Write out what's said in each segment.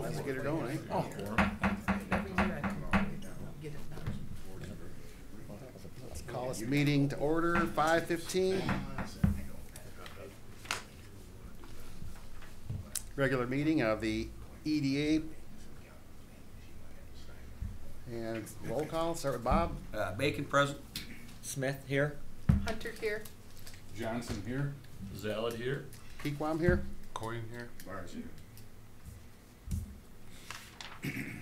Let's get her going, eh? Oh. Let's call this meeting to order, 5:15. Regular meeting of the EDA. And roll call, start with Bob. Bacon present. Smith here. Hunter here. Johnson here. Zalad here. Peakwam here. Coyne here. Bars here. And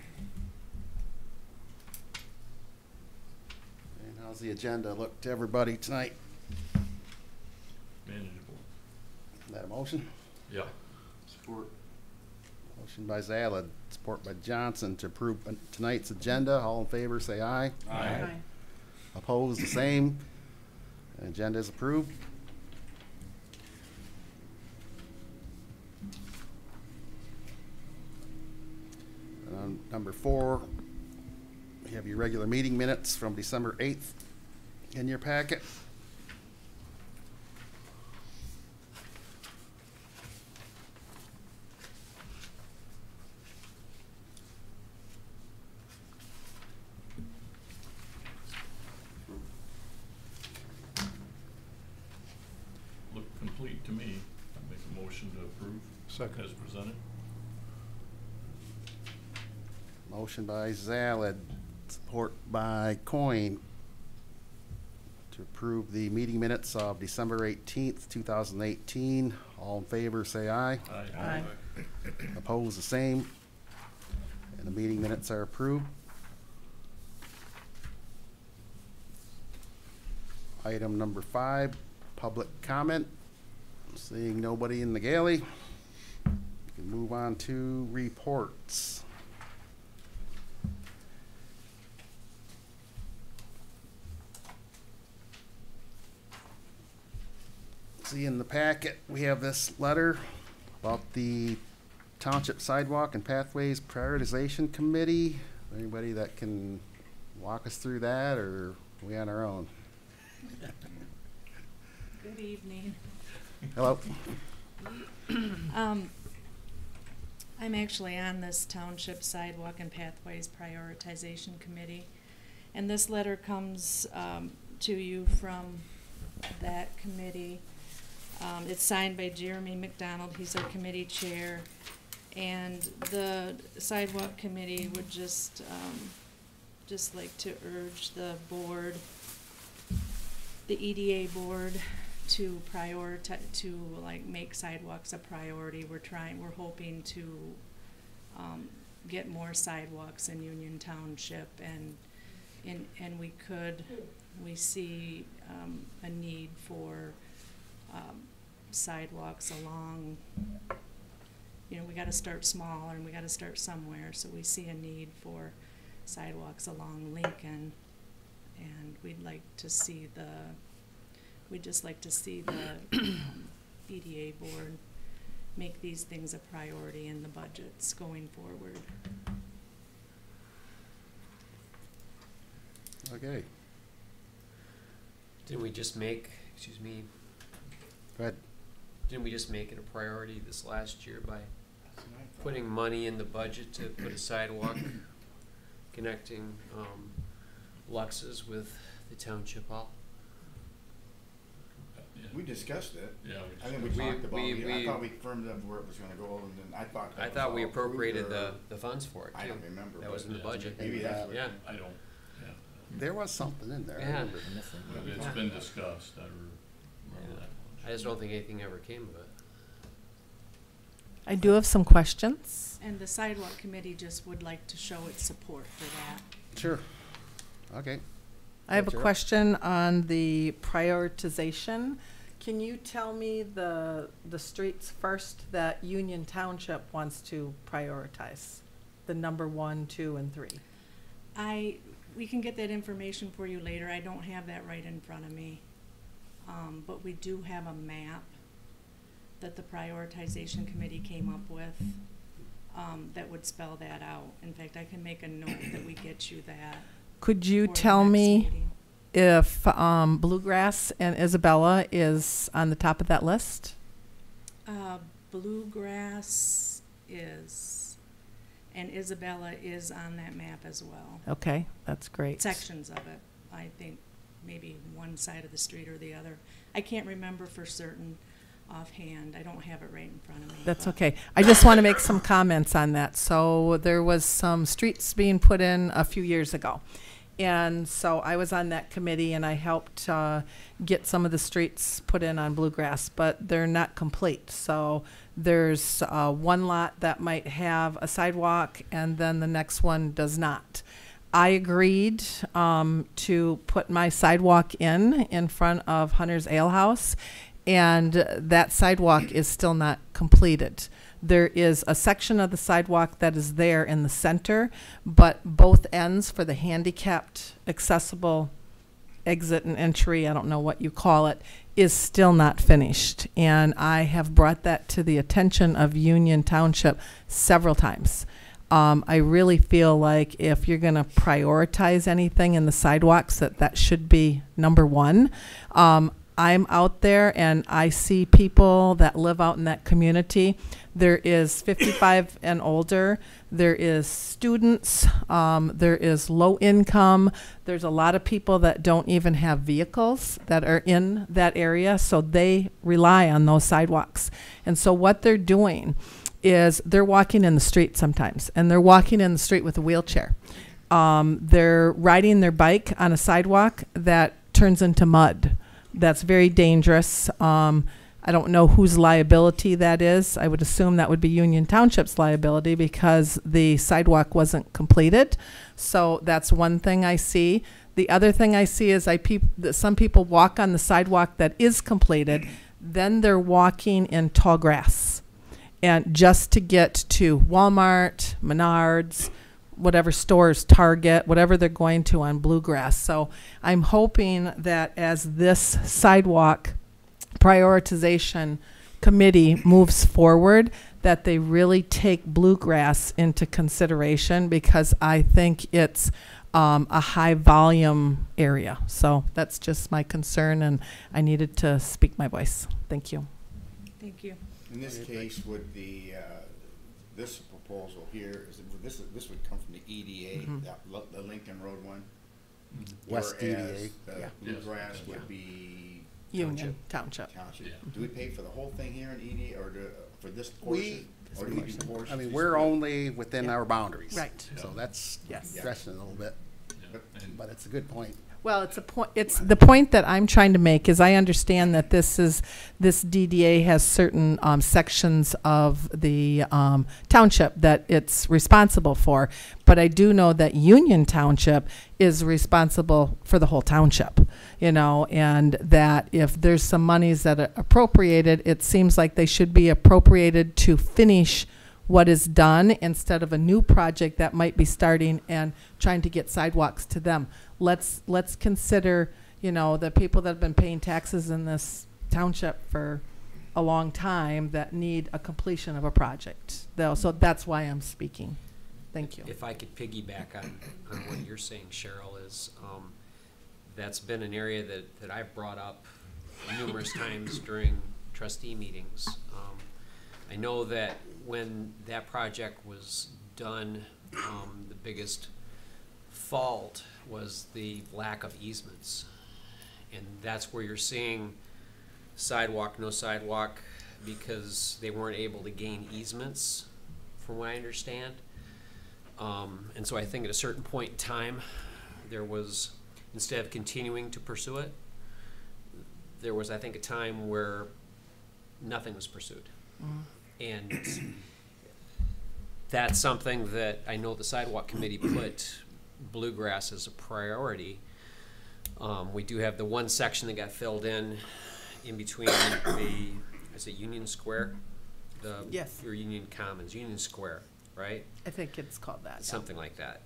how's the agenda look to everybody tonight? Manageable. Is that a motion? Yeah. Support. Motion by Zalad, support by Johnson to approve tonight's agenda. All in favor, say aye. Aye. Opposed, the same. Agenda is approved. Number 4, we have your regular meeting minutes from December 8th in your packet. Look complete to me. I make a motion to approve. Second. As presented. Motion by Zalad, support by Coyne to approve the meeting minutes of December 18th, 2018. All in favor, say aye. Aye. Opposed, the same. And the meeting minutes are approved. Item number 5, public comment. Seeing nobody in the galley, we can move on to reports. See in the packet, we have this letter about the Township Sidewalk and Pathways Prioritization Committee. Anybody that can walk us through that, or are we on our own? Good evening. Hello. I'm actually on this Township Sidewalk and Pathways Prioritization Committee, and this letter comes to you from that committee. It's signed by Jeremy McDonald. He's our committee chair, and the Sidewalk Committee would just like to urge the board, the EDA board, to prioritize, to like make sidewalks a priority. We're hoping to get more sidewalks in Union Township, and we see a need for sidewalks along, we got to start small and we got to start somewhere, so we see a need for sidewalks along Lincoln, and we'd just like to see the EDA board make these things a priority in the budgets going forward. Okay. Didn't we just make, excuse me, Go ahead. didn't we just make it a priority this last year by putting money in the budget to put a sidewalk connecting Lux's with the township hall? Yeah. We discussed it. Yeah. I think we talked about it. I thought we firmed up where it was gonna go, and then I thought we all approved, appropriated or- the funds for it too. I don't remember. That was in the Yeah. budget. Maybe that's what. Yeah. I don't. Yeah. There was something in there. I Yeah. remember. It's been discussed. I remember that. I just don't think anything ever came of it. I do have some questions. And the sidewalk committee just would like to show its support for that. Sure. Okay. I have a Sure. question on the prioritization. Can you tell me the streets first that Union Township wants to prioritize? The number 1, 2, and 3. We can get that information for you later. I don't have that right in front of me. But we do have a map that the prioritization committee came up with that would spell that out. In fact, I can make a note that we get you that. Could you for the tell next me meeting. if Bluegrass and Isabella is on the top of that list? Bluegrass is, And Isabella is on that map as well. Okay, that's great. Sections of it, I think, maybe one side of the street or the other. I can't remember for certain offhand. I don't have it right in front of me. That's but- okay. I just want to make some comments on that. So there was some streets being put in a few years ago. And so I was on that committee and I helped get some of the streets put in on Bluegrass, but they're not complete. So there's one lot that might have a sidewalk and then the next one does not. I agreed to put my sidewalk in front of Hunter's Ale House, and that sidewalk is still not completed. There is a section of the sidewalk that is there in the center, but both ends for the handicapped accessible exit and entry, I don't know what you call it, is still not finished. And I have brought that to the attention of Union Township several times. I really feel like if you're going to prioritize anything in the sidewalks, that should be number one. I'm out there and I see people that live out in that community. There is 55 and older. There is students. There is low income. There's a lot of people that don't even have vehicles that are in that area, so they rely on those sidewalks. And so what they're doing is they're walking in the street sometimes, and they're walking in the street with a wheelchair. They're riding their bike on a sidewalk that turns into mud. That's very dangerous. I don't know whose liability that is. I would assume that would be Union Township's liability because the sidewalk wasn't completed. So that's one thing I see. The other thing I see is that some people walk on the sidewalk that is completed, then they're walking in tall grass. And just to get to Walmart, Menards, whatever stores, Target, whatever they're going to on Bluegrass. So I'm hoping that as this sidewalk prioritization committee moves forward, that they really take Bluegrass into consideration, because I think it's a high volume area. So that's just my concern, and I needed to speak my voice. Thank you. Thank you. In this case, would the, this proposal here, this would come from the EDA, the Lincoln Road one? West Whereas EDA. the Bluegrass would be Union Township. Township. Yeah. Do we pay for the whole thing here in EDA, or for this portion? Or do we do portions? I mean, we're only within Yeah. our boundaries. Right. So that's Yes. stretching it a little bit, Yeah, and but it's a good point. Well, it's a point. It's the point that I'm trying to make is I understand that this DDA has certain sections of the township that it's responsible for, but I do know that Union Township is responsible for the whole township, you know, and that if there's some monies that are appropriated, it seems like they should be appropriated to finish what is done instead of a new project that might be starting and trying to get sidewalks to them. Let's consider, you know, the people that have been paying taxes in this township for a long time that need a completion of a project. Though, so that's why I'm speaking. Thank you. If I could piggyback on what you're saying, Cheryl, is that's been an area that I've brought up numerous times during trustee meetings. I know that when that project was done, the biggest fault was the lack of easements. And that's where you're seeing sidewalk, no sidewalk, because they weren't able to gain easements, from what I understand. And so I think at a certain point in time, there was, instead of continuing to pursue it, there was, I think, a time where nothing was pursued. And that's something that I know the sidewalk committee put Bluegrass as a priority. We do have the one section that got filled in between is it Union Square? Yes. Or Union Commons, Union Square, right? I think it's called that. Something like that.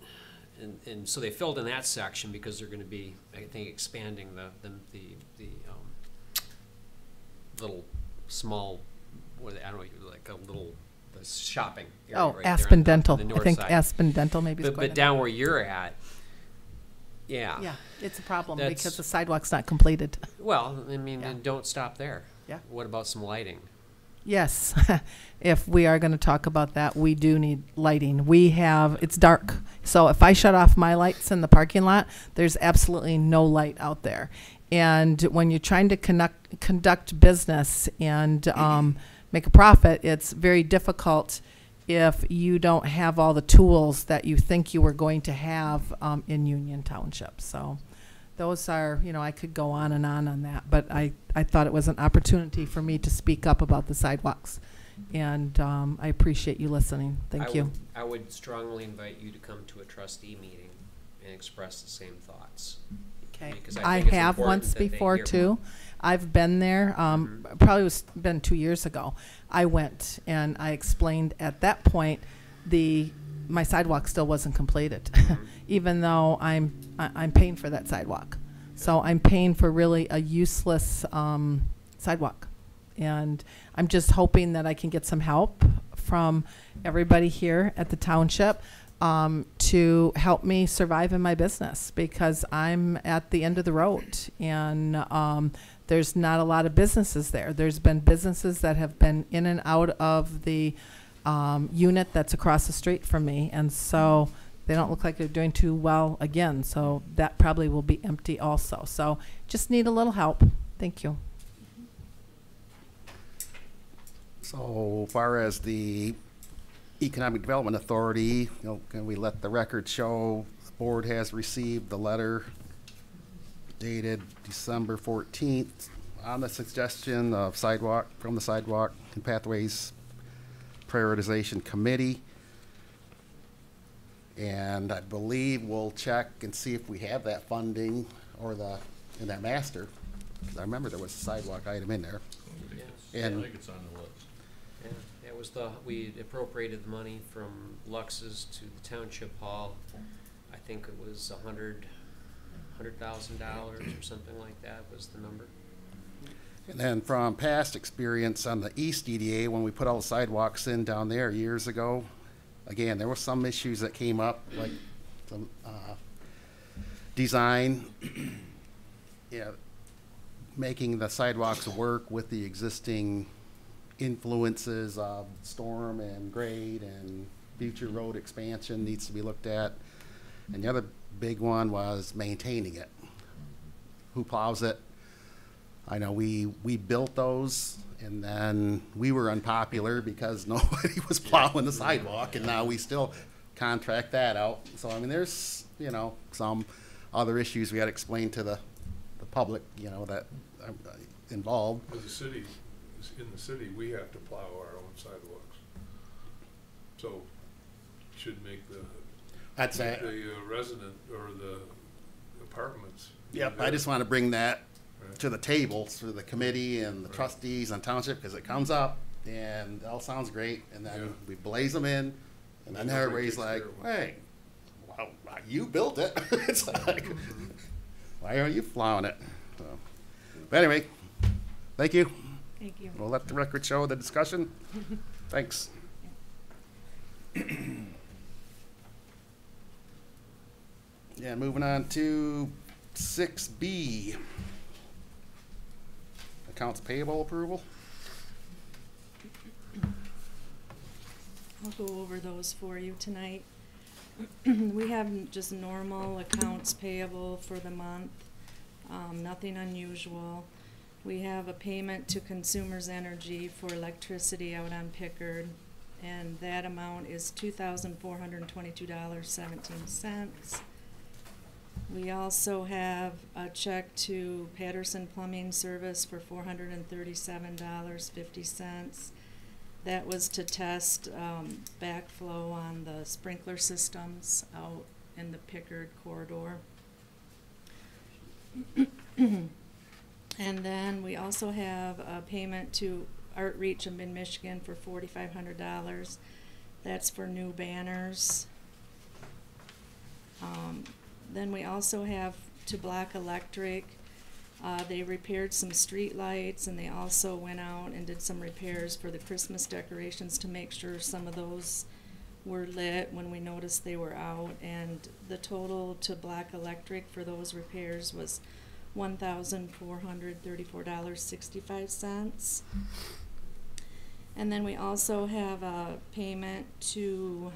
And so they filled in that section because they're going to be, I think, expanding the little small, what I don't know, like a little the shopping area. Oh, right there Aspen on Dental. the I north think side. Aspen Dental maybe is But going down where you're at, yeah. Yeah, it's a problem That's- because the sidewalk's not completed. Well, I mean, Yeah. and don't stop there. Yeah. What about some lighting? Yes, if we are going to talk about that, we do need lighting. It's dark. So if I shut off my lights in the parking lot, there's absolutely no light out there. And when you're trying to conduct business and make a profit, it's very difficult if you don't have all the tools that you think you were going to have in Union Township. So those are, I could go on that, but I thought it was an opportunity for me to speak up about the sidewalks. And I appreciate you listening. Thank you. I would strongly invite you to come to a trustee meeting and express the same thoughts. Okay. Because I think it's have important once that they before hear too. I've been there, probably been 2 years ago. I went and I explained at that point my sidewalk still wasn't completed, even though I'm paying for that sidewalk. So I'm paying for really a useless sidewalk. And I'm just hoping that I can get some help from everybody here at the township to help me survive in my business, because I'm at the end of the road and there's not a lot of businesses there. There's been businesses that have been in and out of the unit that's across the street from me, and so they don't look like they're doing too well again. So that probably will be empty also. So just need a little help. Thank you. So far as the Economic Development Authority, can we let the record show the board has received the letter dated December 14th on the suggestion of from the Sidewalk and Pathways Prioritization Committee. And I believe we'll check and see if we have that funding or in that master, because I remember there was a sidewalk item in there. Yeah. And I think it's on the list. Yeah, it was we appropriated the money from Lux's to the Township Hall. I think it was $100,000 or something like that was the number. And then from past experience on the East EDA, when we put all the sidewalks in down there years ago, again, there were some issues that came up, like some design, making the sidewalks work with the existing influences of storm and grade, and future road expansion needs to be looked at. And the other big one was maintaining it. Who plows it? I know we built those, and then we were unpopular because nobody was plowing the sidewalk, and now we still contract that out. So I mean, there's some other issues we got to explain to the public, that are involved. As a city, in the city, we have to plow our own sidewalks. So should make the resident or the apartments. Yep, I just want to bring that to the table for the committee and the trustees and township, because it comes up and it all sounds great, and then we blaze them in, and then everybody's like, hey, well, you built it. It's like, why aren't you plowing it? So, but anyway, thank you. Thank you. We'll let the record show the discussion. Thanks. Yeah, moving on to 6B. Accounts payable approval. I'll go over those for you tonight. We have just normal accounts payable for the month, nothing unusual. We have a payment to Consumers Energy for electricity out on Pickard, and that amount is $2,422.17. We also have a check to Patterson Plumbing Service for $437.50. That was to test backflow on the sprinkler systems out in the Pickard corridor. And then we also have a payment to Art Reach of Mid-Michigan for $4,500. That's for new banners. Then we also have to Black Electric. They repaired some street lights, and they also went out and did some repairs for the Christmas decorations to make sure some of those were lit when we noticed they were out. And the total to Black Electric for those repairs was $1,434.65. And then we also have a payment to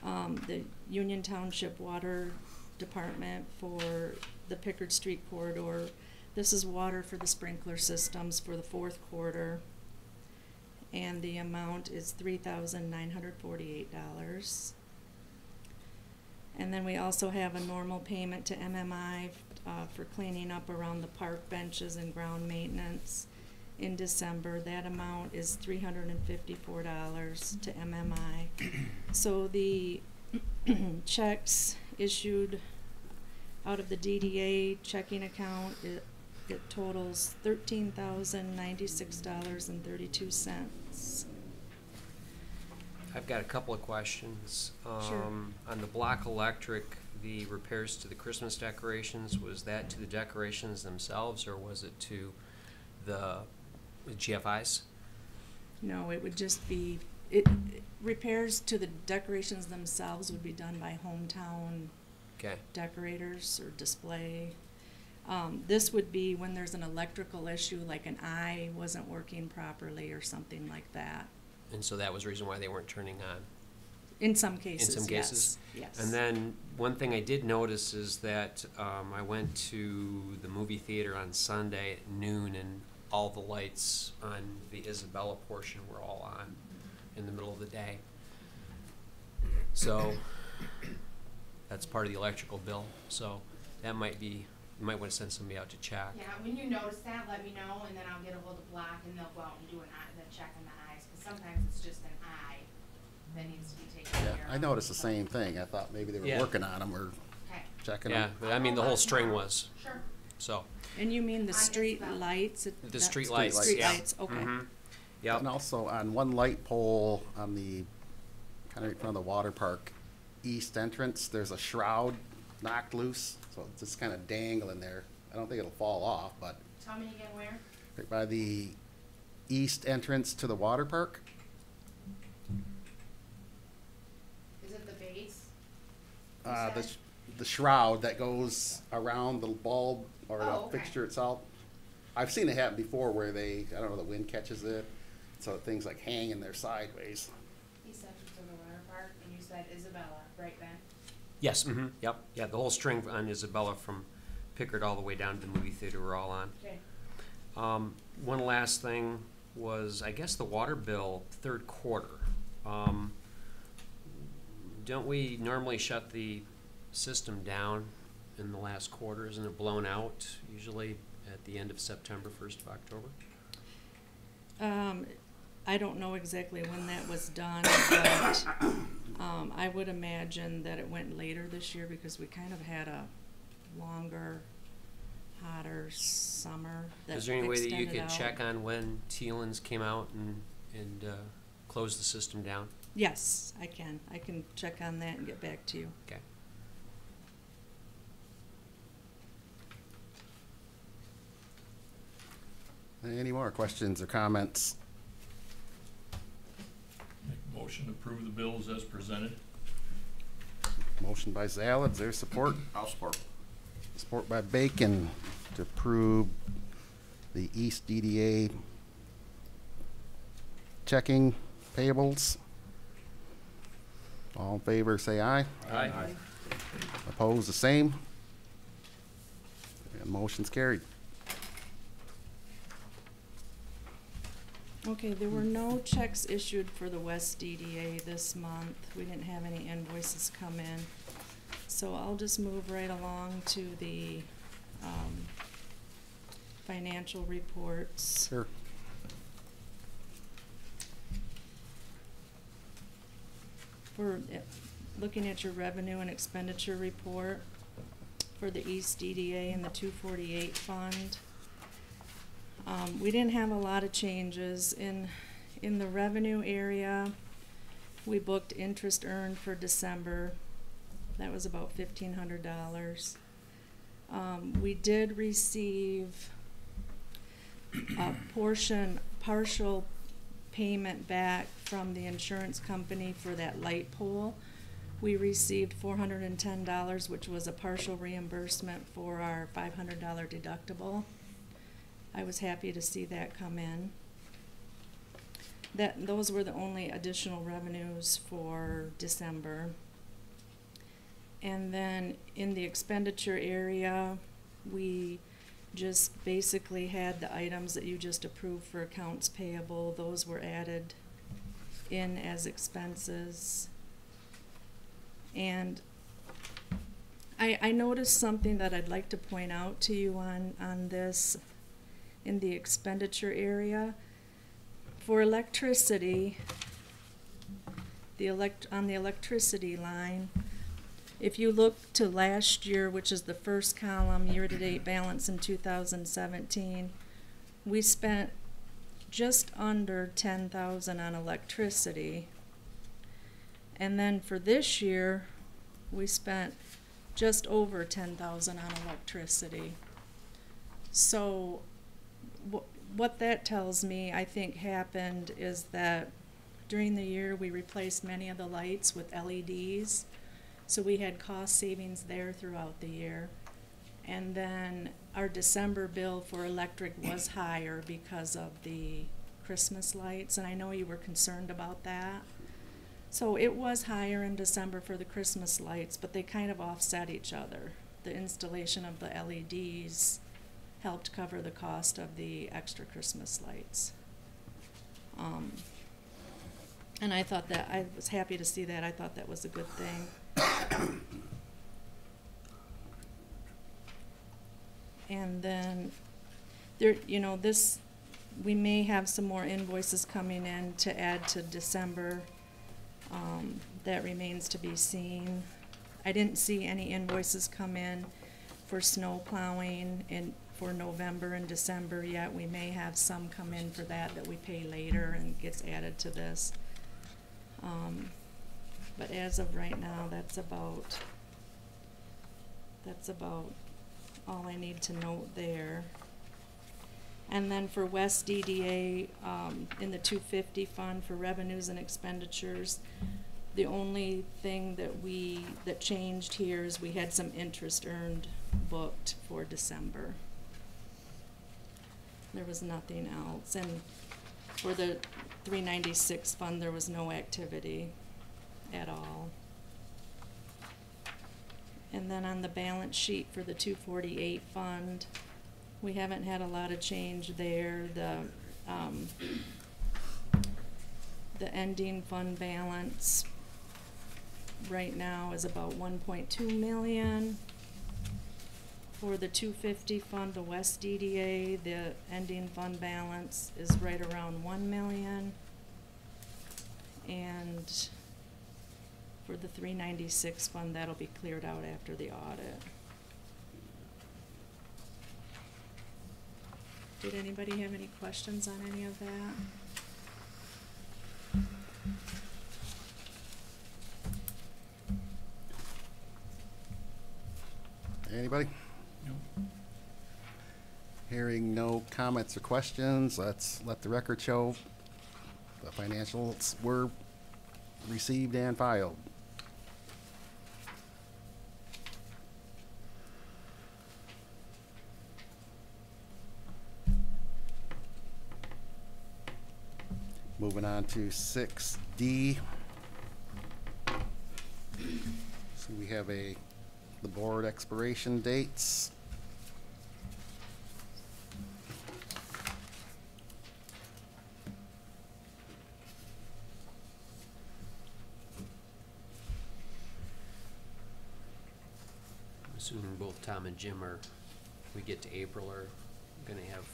the Union Township Water Department for the Pickard Street corridor. This is water for the sprinkler systems for the fourth quarter. And the amount is $3,948. And then we also have a normal payment to MMI for cleaning up around the park benches and ground maintenance in December. That amount is $354 to MMI. So the checks issued out of the DDA checking account, it totals $13,096.32. I've got a couple of questions. Sure. On the block electric, the repairs to the Christmas decorations, was that to the decorations themselves, or was it to the GFIs? No, it would just be, repairs to the decorations themselves would be done by hometown Okay. decorators or display. This would be when there's an electrical issue, like an eye wasn't working properly or something like that. And so that was the reason why they weren't turning on? In some cases, In some cases? yes. And then one thing I did notice is that I went to the movie theater on Sunday at noon, and all the lights on the Isabella portion were all on in the middle of the day. So that's part of the electrical bill. So that might be, you might want to send somebody out to check. Yeah, when you notice that, let me know, and then I'll get a hold of Block, and they'll go out and do the check on the eyes, because sometimes it's just an eye that needs to be taken care Yeah, of. I noticed the same thing. I thought maybe they were Yeah. working on them or Okay, checking Yeah, them. but I mean, the whole string was, sure. so. And you mean the On street Isabella. lights? The street lights, Street yeah. lights, okay. Mhm. Yep. And also on one light pole on the, kind of in front of the water park east entrance, there's a shroud knocked loose, so it's just kind of dangling there. I don't think it'll fall off, but Tell me again where? right by the east entrance to the water park. Is it the base? The, the shroud that goes around the bulb or Oh, the okay. fixture itself. I've seen it happen before where they, I don't know, the wind catches it, so things like hang in there sideways. He sent you to the water park, and you said Isabella, right, Ben? Yes, yep, yeah, the whole string on Isabella from Pickard all the way down to the movie theater were all on. Okay. One last thing was, I guess the water bill, third quarter. Don't we normally shut the system down in the last quarter? Isn't it blown out usually at the end of September, 1st of October? I don't know exactly when that was done, but I would imagine that it went later this year because we kind of had a longer, hotter summer that Is there any way that you extended could out. check on when Teelan's came out and closed the system down? Yes, I can. I can check on that and get back to you. Okay. Any more questions or comments? Make a motion to approve the bills as presented. Motion by Zala, is there support? I'll support. Support by Bacon to approve the East DDA checking payables. All in favor, say aye. Aye. Opposed, the same. And motion's carried. Okay, there were no checks issued for the West DDA this month. We didn't have any invoices come in. So I'll just move right along to the financial reports. Sure. For looking at your revenue and expenditure report for the East DDA and the 248 fund. We didn't have a lot of changes. In the revenue area, we booked interest earned for December. That was about $1,500. We did receive a partial payment back from the insurance company for that light pole. We received $410, which was a partial reimbursement for our $500 deductible. I was happy to see that come in. those were the only additional revenues for December. And then in the expenditure area, we just basically had the items that you just approved for accounts payable. Those were added in as expenses. And I noticed something that I'd like to point out to you on this in the expenditure area. For electricity, on the electricity line, if you look to last year, which is the first column, year-to-date balance in 2017, we spent just under 10,000 on electricity. And then for this year, we spent just over 10,000 on electricity. So what that tells me, I think, happened is that during the year we replaced many of the lights with LEDs. So we had cost savings there throughout the year. And then our December bill for electric was higher because of the Christmas lights, and I know you were concerned about that. So it was higher in December for the Christmas lights, but they kind of offset each other. The installation of the LEDs helped cover the cost of the extra Christmas lights. And I thought that, I was happy to see that. I thought that was a good thing. And then there, you know, this, we may have some more invoices coming in to add to December. That remains to be seen. I didn't see any invoices come in for snow plowing for November and December yet. We may have some come in for that we pay later and gets added to this. But as of right now, that's about all I need to note there. And then for West EDA, in the 250 fund for revenues and expenditures, the only thing that changed here is we had some interest earned booked for December. There was nothing else. And for the 396 fund, there was no activity at all. And then on the balance sheet for the 248 fund, we haven't had a lot of change there. The ending fund balance right now is about 1.2 million. For the 250 fund, the West DDA, the ending fund balance is right around 1 million. And for the 396 fund, that'll be cleared out after the audit. Did anybody have any questions on any of that? Anybody? No. Hearing no comments or questions, let's let the record show the financials were received and filed. Moving on to 6D. So we have the board expiration dates. I'm assuming both Tom and Jim we get to April, are gonna have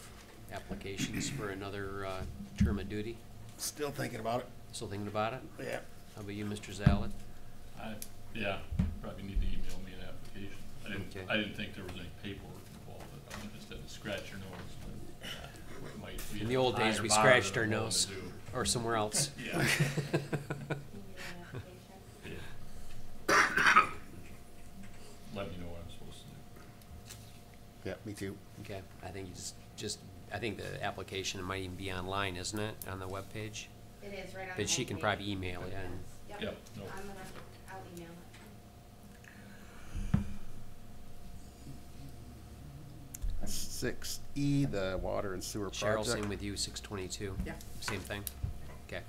applications for another term of duty. Still thinking about it. Still thinking about it? Yeah. How about you, Mr. Zalet? Yeah, probably need to email me an application. Okay. I didn't think there was any paperwork involved, but I just had to scratch your nose. But it might be In the a old days, higher we bar scratched than our I'm willing nose, to do. or somewhere else. Yeah. Yeah. Let me know what I'm supposed to do. Yeah, me too. Okay, I think you just I think the application might even be online, isn't it, on the webpage? It is right on the But she can homepage. probably email it in. Yep. Yep, no. I'll email it. 6E, the water and sewer Cheryl, project. same with you, 622. Yeah. Same thing. Okay.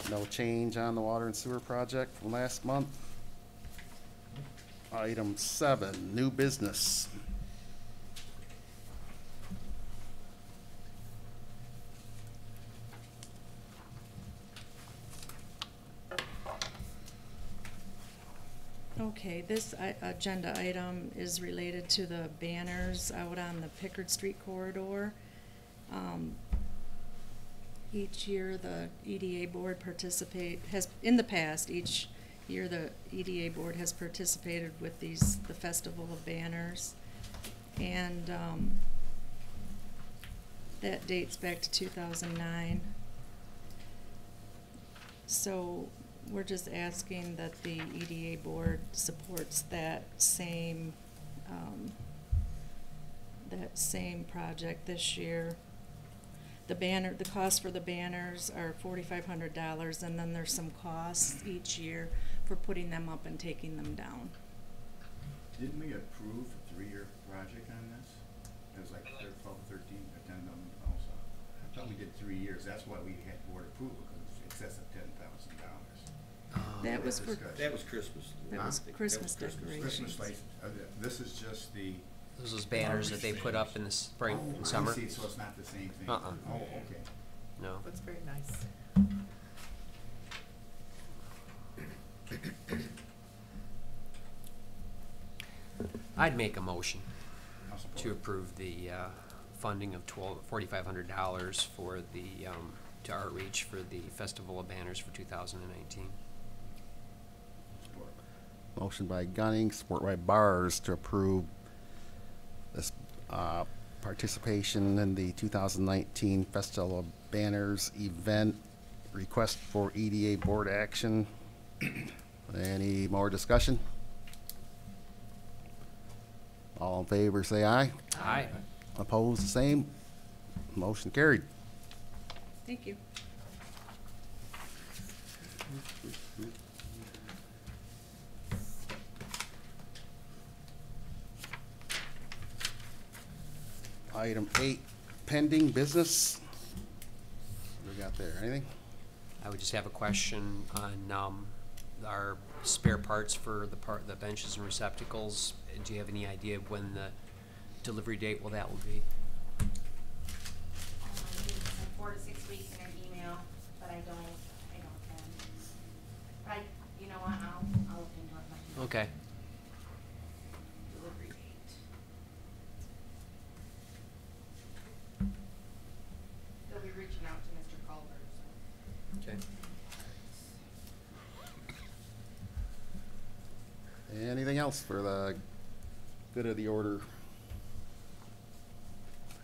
No change on the water and sewer project from last month. Item 7, new business. Okay, this agenda item is related to the banners out on the Pickard Street corridor. Each year, the EDA board in the past, each year the EDA board has participated with the Festival of Banners. And that dates back to 2009. So we're just asking that the EDA board supports that same project this year. The cost for the banners are $4,500, and then there's some costs each year for putting them up and taking them down. Didn't we approve a 3-year project on this? It was like 12, 13, or 10 million also. I thought we did 3 years. That's why we had board approval, because it's excess of $10,000. That was for, That was Christmas. that was Christmas decorations. Christmas lights, this is just the. Those banners that they put up in the spring and summer. I see, so it's not the same thing. Uh-uh. Oh, okay. No. That's very nice. I'd make a motion I'll support to it. approve the funding of $4,500 for the to outreach for the Festival of Banners for 2019. Support. Motion by Gunning, support by Bars to approve this participation in the 2019 Festival of Banners event. Request for EDA board action. Any more discussion? All in favor, say aye. Aye. Opposed, the same. Motion carried. Thank you. Item 8, pending business. What we got there? Anything? I would just have a question on our spare parts for the benches and receptacles. Do you have any idea of when the delivery date will be? It's like 4 to 6 weeks in an email, but I don't but you know what, I'll look into it. Okay. Delivery date. They'll be reaching out to Mr. Culver, so. Okay. Anything else for the good of the order?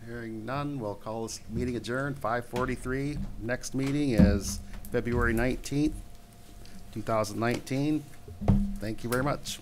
Hearing none, we'll call this meeting adjourned, 5:43. Next meeting is February 19th, 2019. Thank you very much.